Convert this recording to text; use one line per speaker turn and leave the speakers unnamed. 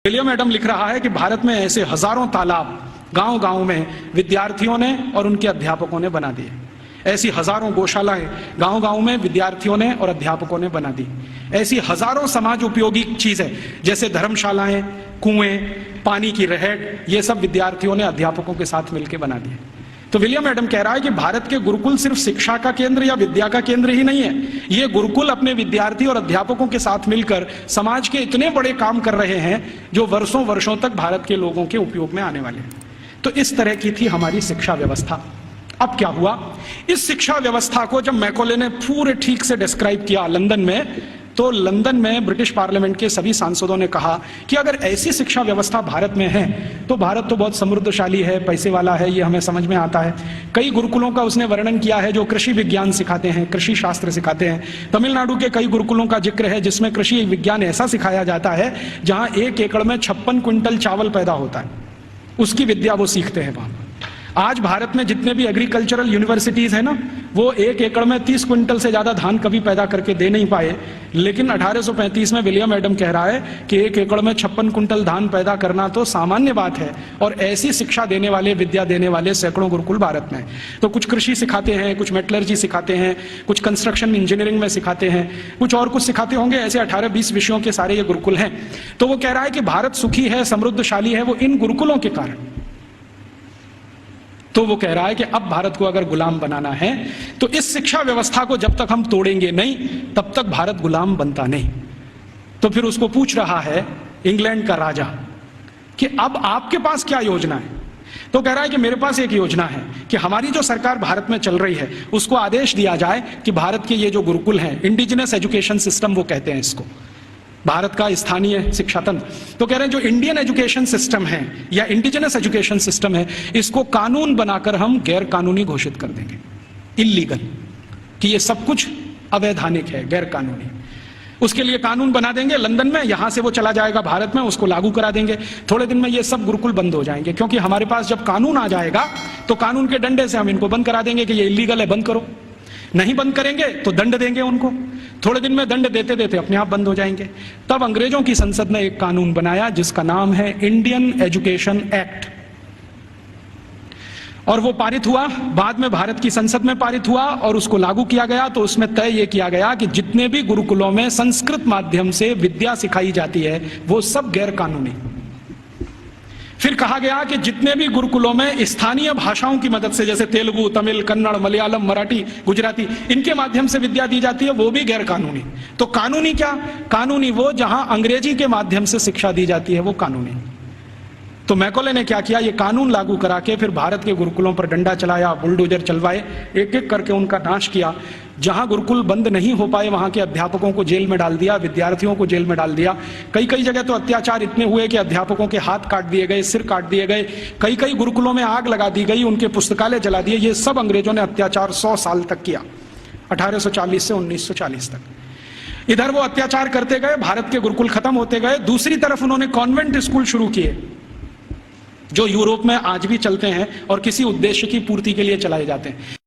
William Adam लिख रहा है कि भारत में ऐसे हजारों तालाब गांव गांव में विद्यार्थियों ने और उनके अध्यापकों ने बना दिए। ऐसी हजारों गौशालाएं गांव गांव में विद्यार्थियों ने और अध्यापकों ने बना दी। ऐसी हजारों समाज उपयोगी चीजें जैसे धर्मशालाएं, कुएं, पानी की रहट, ये सब विद्यार्थियों ने अध्यापकों के साथ मिलकर बना दिए। तो विलियम एडम कह रहा है कि भारत के गुरुकुल सिर्फ शिक्षा का केंद्र या विद्या का केंद्र ही नहीं है। ये गुरुकुल अपने विद्यार्थी और अध्यापकों के साथ मिलकर समाज के इतने बड़े काम कर रहे हैं जो वर्षों वर्षों तक भारत के लोगों के उपयोग में आने वाले हैं। तो इस तरह की थी हमारी शिक्षा व्यवस्था। अब क्या हुआ, इस शिक्षा व्यवस्था को जब मैकॉले ने पूरे ठीक से डिस्क्राइब किया लंदन में, तो लंदन में ब्रिटिश पार्लियामेंट के सभी सांसदों ने कहा कि अगर ऐसी शिक्षा व्यवस्था भारत में है तो भारत तो बहुत समृद्धशाली है, पैसे वाला है, ये हमें समझ में आता है। कई गुरुकुलों का उसने वर्णन किया है जो कृषि विज्ञान सिखाते हैं, कृषि शास्त्र सिखाते हैं। तमिलनाडु के कई गुरुकुलों का जिक्र है जिसमें कृषि विज्ञान ऐसा सिखाया जाता है जहां 1 एकड़ में 56 क्विंटल चावल पैदा होता है, उसकी विद्या वो सीखते हैं वहां। आज भारत में जितने भी एग्रीकल्चरल यूनिवर्सिटीज है ना, वो 1 एकड़ में 30 क्विंटल से ज्यादा धान कभी पैदा करके दे नहीं पाए। लेकिन 1835 में विलियम एडम कह रहा है कि 1 एकड़ में 56 क्विंटल धान पैदा करना तो सामान्य बात है, और ऐसी शिक्षा देने वाले, विद्या देने वाले सैकड़ों गुरुकुल भारत में। तो कुछ कृषि सिखाते हैं, कुछ मेटलर्जी सिखाते हैं, कुछ कंस्ट्रक्शन इंजीनियरिंग में सिखाते हैं, कुछ और कुछ सिखाते होंगे। ऐसे 18-20 विषयों के सारे ये गुरुकुल हैं। तो वो कह रहा है कि भारत सुखी है, समृद्धशाली है, वो इन गुरुकुलों के कारण। तो वो कह रहा है कि अब भारत को अगर गुलाम बनाना है तो इस शिक्षा व्यवस्था को जब तक हम तोड़ेंगे नहीं तब तक भारत गुलाम बनता नहीं। तो फिर उसको पूछ रहा है इंग्लैंड का राजा कि अब आपके पास क्या योजना है। तो कह रहा है कि मेरे पास एक योजना है कि हमारी जो सरकार भारत में चल रही है उसको आदेश दिया जाए कि भारत के ये जो गुरुकुल हैं, इंडिजिनस एजुकेशन सिस्टम वो कहते हैं इसको, भारत का स्थानीय शिक्षा तंत्र, तो कह रहे हैं जो इंडियन एजुकेशन सिस्टम है या इंडिजिनस एजुकेशन सिस्टम है, इसको कानून बनाकर हम गैर कानूनी घोषित कर देंगे, इल्लीगल, कि ये सब कुछ अवैधानिक है, गैर कानूनी। उसके लिए कानून बना देंगे लंदन में, यहां से वो चला जाएगा भारत में, उसको लागू करा देंगे। थोड़े दिन में ये सब गुरुकुल बंद हो जाएंगे, क्योंकि हमारे पास जब कानून आ जाएगा तो कानून के डंडे से हम इनको बंद करा देंगे कि ये इल्लीगल है, बंद करो। नहीं बंद करेंगे तो दंड देंगे उनको, थोड़े दिन में दंड देते देते अपने आप बंद हो जाएंगे। तब अंग्रेजों की संसद ने एक कानून बनाया जिसका नाम है इंडियन एजुकेशन एक्ट, और वो पारित हुआ, बाद में भारत की संसद में पारित हुआ और उसको लागू किया गया। तो उसमें तय ये किया गया कि जितने भी गुरुकुलों में संस्कृत माध्यम से विद्या सिखाई जाती है वो सब गैर कानूनी। फिर कहा गया कि जितने भी गुरुकुलों में स्थानीय भाषाओं की मदद से, जैसे तेलुगु, तमिल, कन्नड़, मलयालम, मराठी, गुजराती, इनके माध्यम से विद्या दी जाती है वो भी गैर कानूनी। तो कानूनी क्या? कानूनी वो जहां अंग्रेजी के माध्यम से शिक्षा दी जाती है वो कानूनी। तो मैकॉले ने क्या किया, ये कानून लागू करा के फिर भारत के गुरुकुलों पर डंडा चलाया, बुलडोजर चलवाए, एक एक करके उनका नाश किया। जहां गुरुकुल बंद नहीं हो पाए वहां के अध्यापकों को जेल में डाल दिया, विद्यार्थियों को जेल में डाल दिया। कई कई जगह तो अत्याचार इतने हुए कि अध्यापकों के हाथ काट दिए गए, सिर काट दिए गए, कई कई गुरुकुलों में आग लगा दी गई, उनके पुस्तकालय जला दिए। ये सब अंग्रेजों ने अत्याचार 100 साल तक किया, 1840 से 1940 तक। इधर वो अत्याचार करते गए, भारत के गुरुकुल खत्म होते गए। दूसरी तरफ उन्होंने कॉन्वेंट स्कूल शुरू किए जो यूरोप में आज भी चलते हैं और किसी उद्देश्य की पूर्ति के लिए चलाए जाते हैं।